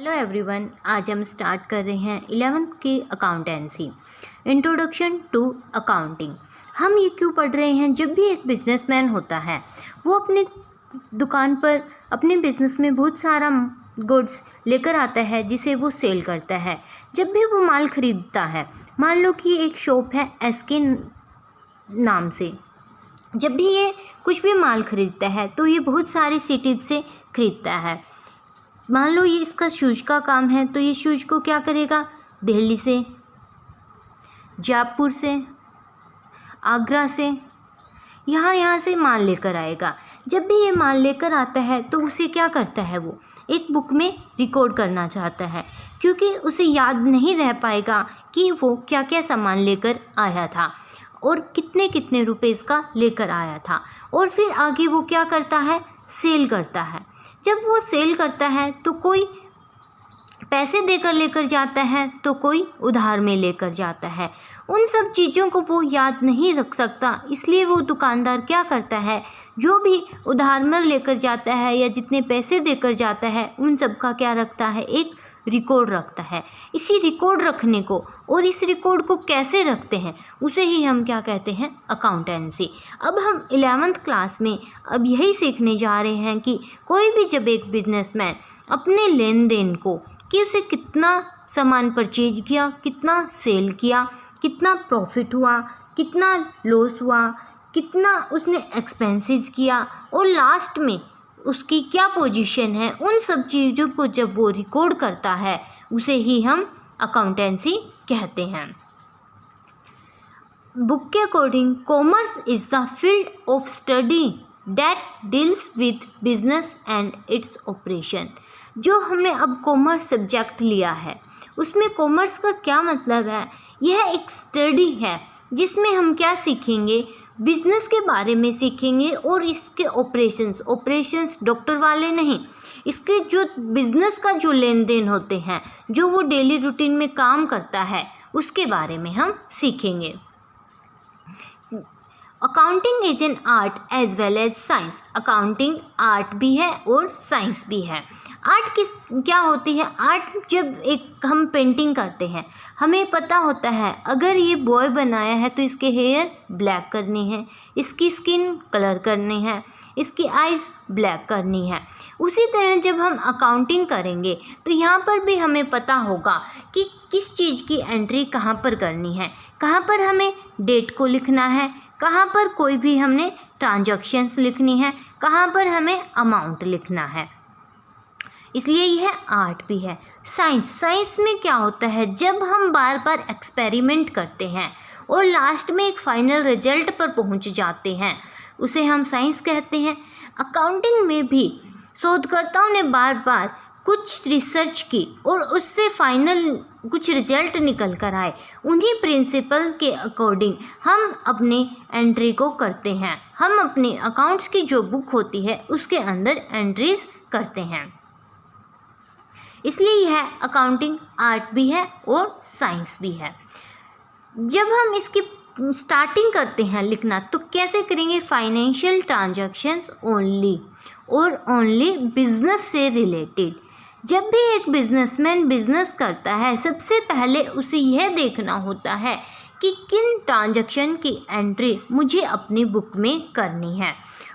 Hello everyone, आज हम start कर रहे हैं 11th की अकाउंटेंसी। Introduction to accounting. हम ये क्यों पढ़ रहे हैं? जब भी एक बिजनेसमैन होता है वो अपने दुकान पर अपने बिजनेस में बहुत सारा गुड्स लेकर आता है जिसे वो सेल करता है। जब भी वो माल खरीदता है, मान लो कि एक शॉप है एसके नाम से, जब भी ये कुछ भी माल खरीदता है तो ये बहुत सारी सिटीज से खरीदता है। मान लो ये इसका शूज़ का काम है तो ये शूज़ को क्या करेगा, दिल्ली से, जयपुर से, आगरा से, यहाँ से माल लेकर आएगा। जब भी ये माल लेकर आता है तो उसे क्या करता है, वो एक बुक में रिकॉर्ड करना चाहता है, क्योंकि उसे याद नहीं रह पाएगा कि वो क्या क्या सामान लेकर आया था और कितने कितने रुपए इसका लेकर आया था। और फिर आगे वो क्या करता है, सेल करता है। जब वो सेल करता है तो कोई पैसे देकर लेकर जाता है तो कोई उधार में लेकर जाता है। उन सब चीज़ों को वो याद नहीं रख सकता, इसलिए वो दुकानदार क्या करता है, जो भी उधार में लेकर जाता है या जितने पैसे देकर जाता है उन सब का क्या रखता है, एक रिकॉर्ड रखता है। इसी रिकॉर्ड रखने को और इस रिकॉर्ड को कैसे रखते हैं उसे ही हम क्या कहते हैं, अकाउंटेंसी। अब हम 11th क्लास में अब यही सीखने जा रहे हैं कि कोई भी जब एक बिजनेसमैन अपने लेन देन को, कि उसे कितना सामान परचेज किया, कितना सेल किया, कितना प्रॉफिट हुआ, कितना लॉस हुआ, कितना उसने एक्सपेंसेस किया और लास्ट में उसकी क्या पोजीशन है, उन सब चीज़ों को जब वो रिकॉर्ड करता है उसे ही हम अकाउंटेंसी कहते हैं। बुक के according commerce is the field of study that deals with business and its operation. जो हमने अब कॉमर्स सब्जेक्ट लिया है उसमें कॉमर्स का क्या मतलब है, यह एक स्टडी है जिसमें हम क्या सीखेंगे, बिजनेस के बारे में सीखेंगे और इसके ऑपरेशंस डॉक्टर वाले नहीं, इसके जो बिजनेस का जो लेन देन होते हैं, जो वो डेली रूटीन में काम करता है, उसके बारे में हम सीखेंगे। Accounting is an art as well as science. Accounting art भी है और साइंस भी है। आर्ट क्या होती है, आर्ट जब एक हम पेंटिंग करते हैं, हमें पता होता है अगर ये बॉय बनाया है तो इसके हेयर ब्लैक करनी है, इसकी स्किन कलर करनी है, इसकी आइज़ ब्लैक करनी है। उसी तरह जब हम अकाउंटिंग करेंगे तो यहाँ पर भी हमें पता होगा कि किस चीज़ की एंट्री कहाँ पर करनी है, कहाँ पर हमें डेट को लिखना है, कहाँ पर कोई भी हमने ट्रांजैक्शंस लिखनी है, कहाँ पर हमें अमाउंट लिखना है। इसलिए यह आर्ट भी है। साइंस में क्या होता है, जब हम बार बार एक्सपेरिमेंट करते हैं और लास्ट में एक फाइनल रिजल्ट पर पहुंच जाते हैं, उसे हम साइंस कहते हैं। अकाउंटिंग में भी शोधकर्ताओं ने बार बार कुछ रिसर्च की और उससे फाइनल कुछ रिजल्ट निकल कर आए, उन्हीं प्रिंसिपल्स के अकॉर्डिंग हम अपनी एंट्री को करते हैं। हम अपने अकाउंट्स की जो बुक होती है उसके अंदर एंट्रीज करते हैं। इसलिए यह अकाउंटिंग आर्ट भी है और साइंस भी है। जब हम इसकी स्टार्टिंग करते हैं लिखना तो कैसे करेंगे, फाइनेंशियल ट्रांजैक्शंस ओनली और ओनली बिजनेस से रिलेटेड। जब भी एक बिजनेसमैन बिजनेस करता है, सबसे पहले उसे यह देखना होता है कि किन ट्रांजैक्शन की एंट्री मुझे अपनी बुक में करनी है।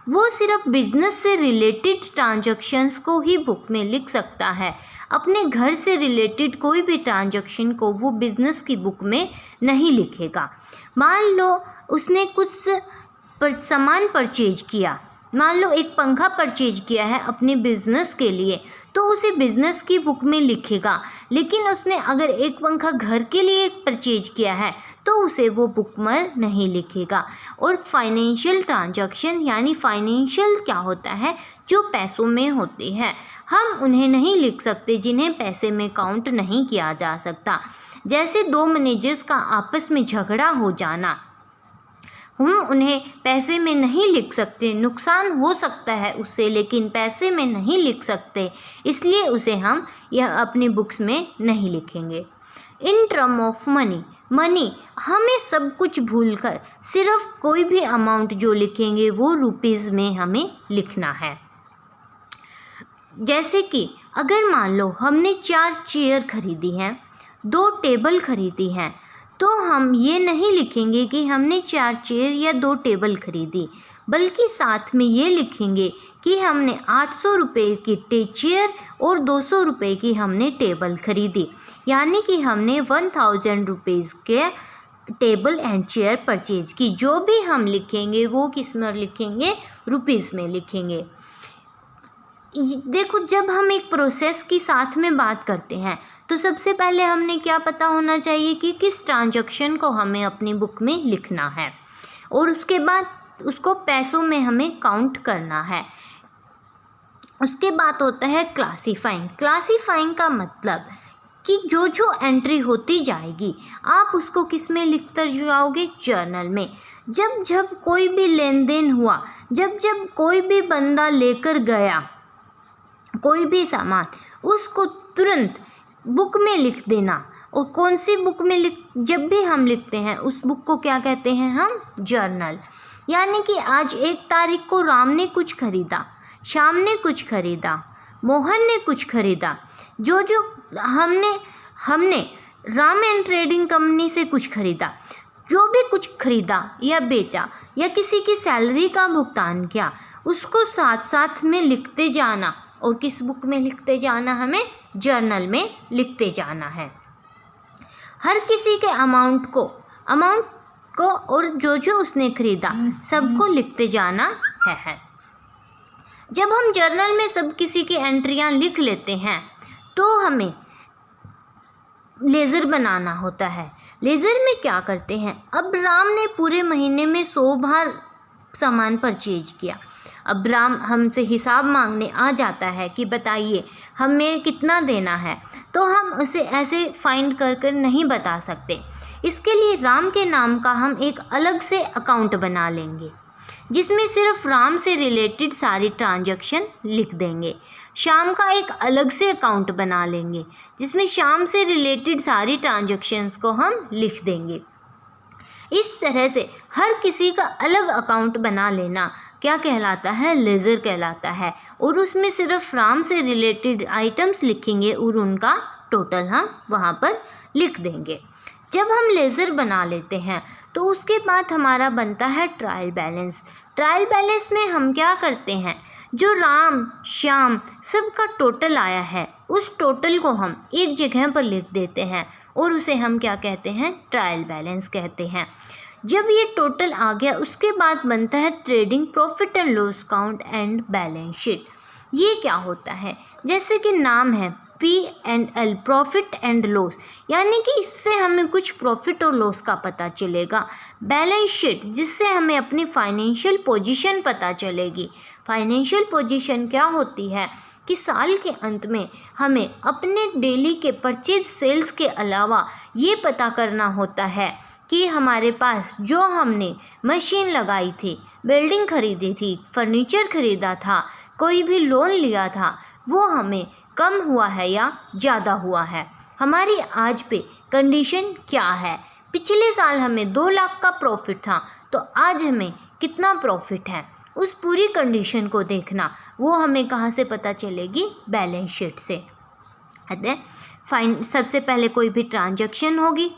वो सिर्फ बिजनेस से रिलेटेड ट्रांजैक्शंस को ही बुक में लिख सकता है। अपने घर से रिलेटेड कोई भी ट्रांजैक्शन को वो बिजनेस की बुक में नहीं लिखेगा। मान लो उसने कुछ सामान परचेज किया, मान लो एक पंखा परचेज किया है अपने बिजनेस के लिए, तो उसे बिजनेस की बुक में लिखेगा। लेकिन उसने अगर एक पंखा घर के लिए परचेज किया है तो उसे वो बुक में नहीं लिखेगा। और फाइनेंशियल ट्रांजैक्शन यानी फाइनेंशियल क्या होता है, जो पैसों में होते हैं, हम उन्हें नहीं लिख सकते जिन्हें पैसे में काउंट नहीं किया जा सकता। जैसे दो मैनेजर्स का आपस में झगड़ा हो जाना, हम उन्हें पैसे में नहीं लिख सकते, नुकसान हो सकता है उससे, लेकिन पैसे में नहीं लिख सकते, इसलिए उसे हम यह अपनी बुक्स में नहीं लिखेंगे। इन टर्म ऑफ मनी हमें सब कुछ भूलकर सिर्फ कोई भी अमाउंट जो लिखेंगे वो रुपीज़ में हमें लिखना है। जैसे कि अगर मान लो हमने 4 चेयर खरीदी हैं, 2 टेबल खरीदी हैं, तो हम ये नहीं लिखेंगे कि हमने 4 चेयर या 2 टेबल खरीदी, बल्कि साथ में ये लिखेंगे कि हमने 800 रुपये की चेयर और 200 रुपये की हमने टेबल खरीदी, यानी कि हमने 1000 रुपीज़ के टेबल एंड चेयर परचेज की। जो भी हम लिखेंगे वो किस में लिखेंगे, रुपीज़ में लिखेंगे। देखो, जब हम एक प्रोसेस की साथ में बात करते हैं तो सबसे पहले हमने क्या पता होना चाहिए कि किस ट्रांजैक्शन को हमें अपनी बुक में लिखना है, और उसके बाद उसको पैसों में हमें काउंट करना है। उसके बाद होता है क्लासीफाइंग। क्लासीफाइंग का मतलब कि जो जो एंट्री होती जाएगी आप उसको किस में लिखते जाओगे, जर्नल में। जब जब कोई भी लेन देन हुआ, जब जब कोई भी बंदा लेकर गया कोई भी सामान, उसको तुरंत बुक में लिख देना। और कौन सी बुक में जब भी हम लिखते हैं उस बुक को क्या कहते हैं हम, जर्नल। यानी कि आज 1 तारीख को राम ने कुछ खरीदा, श्याम ने कुछ खरीदा, मोहन ने कुछ खरीदा। जो जो हमने राम एंड ट्रेडिंग कंपनी से कुछ खरीदा, जो भी कुछ खरीदा या बेचा या किसी की सैलरी का भुगतान किया, उसको साथ साथ में लिखते जाना। और किस बुक में लिखते जाना, हमें जर्नल में लिखते जाना है। हर किसी के अमाउंट को और जो जो उसने खरीदा सबको लिखते जाना है। जब हम जर्नल में सब किसी की एंट्रियां लिख लेते हैं तो हमें लेज़र बनाना होता है। लेज़र में क्या करते हैं, अब राम ने पूरे महीने में 100 बार सामान परचेज किया। अब राम हमसे हिसाब मांगने आ जाता है कि बताइए हमें कितना देना है, तो हम उसे ऐसे फाइंड कर नहीं बता सकते। इसके लिए राम के नाम का हम एक अलग से अकाउंट बना लेंगे, जिसमें सिर्फ राम से रिलेटेड सारी ट्रांजैक्शन लिख देंगे। श्याम का एक अलग से अकाउंट बना लेंगे, जिसमें श्याम से रिलेटेड सारी ट्रांजैक्शंस को हम लिख देंगे। इस तरह से हर किसी का अलग अकाउंट बना लेना क्या कहलाता है, लेज़र कहलाता है। और उसमें सिर्फ राम से रिलेटेड आइटम्स लिखेंगे और उनका टोटल हम वहाँ पर लिख देंगे। जब हम लेज़र बना लेते हैं तो उसके बाद हमारा बनता है ट्रायल बैलेंस। ट्रायल बैलेंस में हम क्या करते हैं, जो राम श्याम सबका टोटल आया है उस टोटल को हम एक जगह पर लिख देते हैं और उसे हम क्या कहते हैं, ट्रायल बैलेंस कहते हैं। जब ये टोटल आ गया उसके बाद बनता है trading profit and loss count and balance sheet. ये क्या होता है, जैसे कि नाम है P&L, प्रॉफिट एंड लॉस, यानी कि इससे हमें कुछ प्रॉफिट और लॉस का पता चलेगा। बैलेंस शीट, जिससे हमें अपनी फाइनेंशियल पोजीशन पता चलेगी। फाइनेंशियल पोजीशन क्या होती है कि साल के अंत में हमें अपने डेली के परचेज सेल्स के अलावा ये पता करना होता है कि हमारे पास जो हमने मशीन लगाई थी, बिल्डिंग खरीदी थी, फर्नीचर खरीदा था, कोई भी लोन लिया था, वो हमें कम हुआ है या ज़्यादा हुआ है। हमारी आज पे कंडीशन क्या है, पिछले साल हमें 2 लाख का प्रॉफिट था तो आज हमें कितना प्रॉफिट है, उस पूरी कंडीशन को देखना, वो हमें कहाँ से पता चलेगी, बैलेंस शीट से। सबसे पहले कोई भी ट्रांजैक्शन होगी,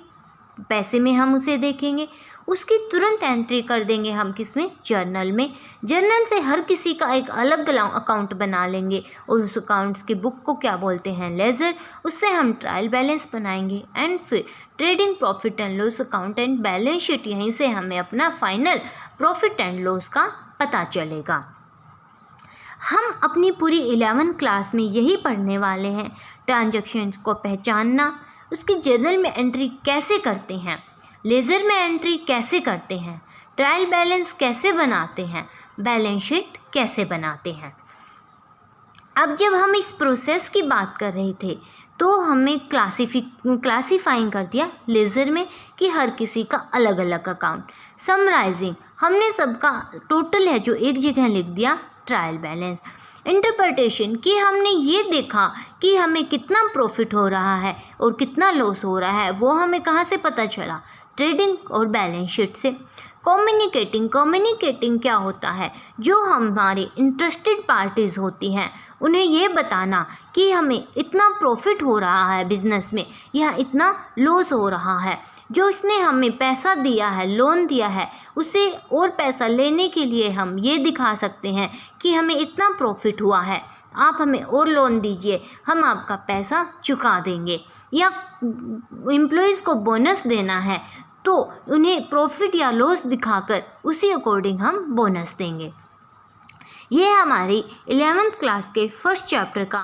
पैसे में हम उसे देखेंगे, उसकी तुरंत एंट्री कर देंगे हम किस में, जर्नल में। जर्नल से हर किसी का एक अलग अकाउंट बना लेंगे और उस अकाउंट्स की बुक को क्या बोलते हैं, लेज़र। उससे हम ट्रायल बैलेंस बनाएंगे एंड फिर trading profit and loss account and balance sheet. यहीं से हमें अपना फाइनल प्रॉफिट एंड लॉस का पता चलेगा। हम अपनी पूरी 11th क्लास में यही पढ़ने वाले हैं, ट्रांजैक्शंस को पहचानना, उसकी जर्नल में एंट्री कैसे करते हैं, लेज़र में एंट्री कैसे करते हैं, ट्रायल बैलेंस कैसे बनाते हैं, बैलेंस शीट कैसे बनाते हैं। अब जब हम इस प्रोसेस की बात कर रहे थे तो हमें क्लासीफाइंग कर दिया लेज़र में कि हर किसी का अलग अलग अकाउंट। समराइजिंग, हमने सबका टोटल है जो एक जगह लिख दिया, ट्रायल बैलेंस। इंटरप्रिटेशन, कि हमने ये देखा कि हमें कितना प्रॉफिट हो रहा है और कितना लॉस हो रहा है, वो हमें कहाँ से पता चला, ट्रेडिंग और बैलेंस शीट से। कम्युनिकेटिंग क्या होता है, जो हमारी इंटरेस्टेड पार्टीज़ होती हैं उन्हें ये बताना कि हमें इतना प्रॉफिट हो रहा है बिज़नेस में या इतना लॉस हो रहा है। जो इसने हमें पैसा दिया है, लोन दिया है, उसे और पैसा लेने के लिए हम ये दिखा सकते हैं कि हमें इतना प्रॉफिट हुआ है, आप हमें और लोन दीजिए, हम आपका पैसा चुका देंगे। या एम्प्लॉइज़ को बोनस देना है तो उन्हें प्रॉफिट या लॉस दिखाकर उसी अकॉर्डिंग हम बोनस देंगे। ये हमारी 11th क्लास के फर्स्ट चैप्टर का